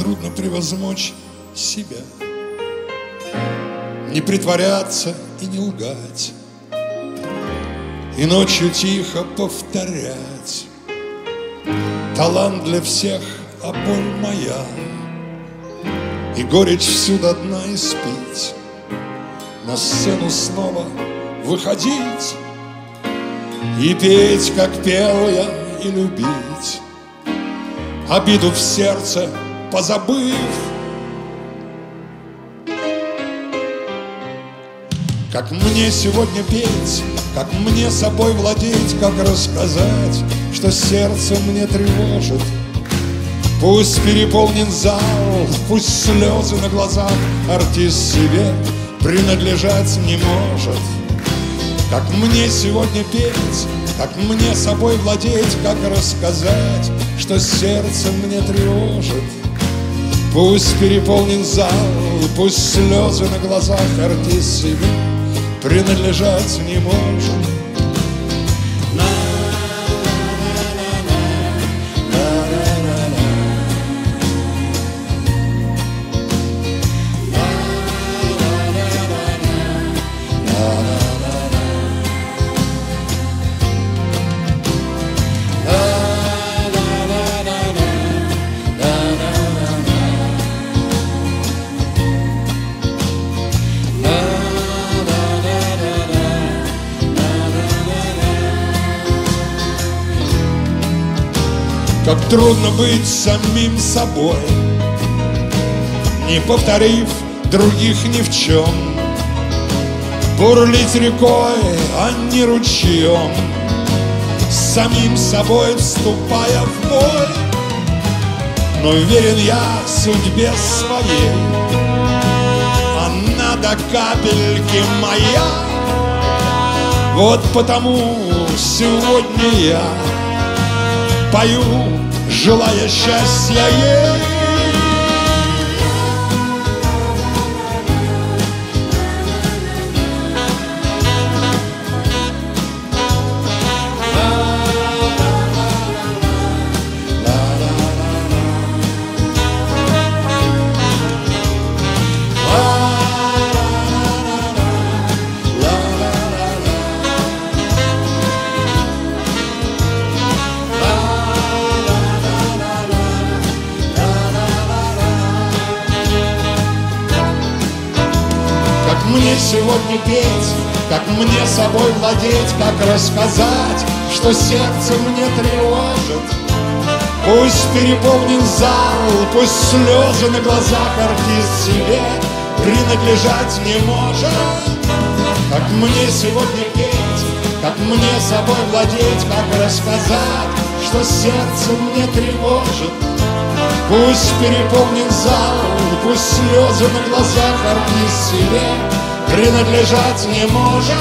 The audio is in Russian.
трудно превозмочь себя, не притворяться и не лгать, и ночью тихо повторять: талант для всех, а боль моя, и горечь всю до дна испить, на сцену снова выходить и петь, как пел я, и любить, обиду в сердце позабыв. Как мне сегодня петь, как мне собой владеть, как рассказать, что сердце мне тревожит. Пусть переполнен зал, пусть слезы на глазах, артист себе принадлежать не может. Как мне сегодня петь, как мне собой владеть, как рассказать, что сердце мне тревожит. Пусть переполнен зал, пусть слезы на глазах, артист себе принадлежать не может. Как трудно быть самим собой, не повторив других ни в чем, бурлить рекой, а не ручьем, с самим собой вступая в бой. Но верен я судьбе своей, она до капельки моя. Вот потому сегодня я пою, желая счастья ей. Как мне сегодня петь, как мне собой владеть, как рассказать, что сердце мне тревожит. Пусть переполнен зал, пусть слезы на глазах, артист себе принадлежать не может. Как мне сегодня петь, как мне собой владеть, как рассказать, что сердце мне тревожит. Пусть переполнен зал, пусть слезы на глазах, артист себе принадлежать не может.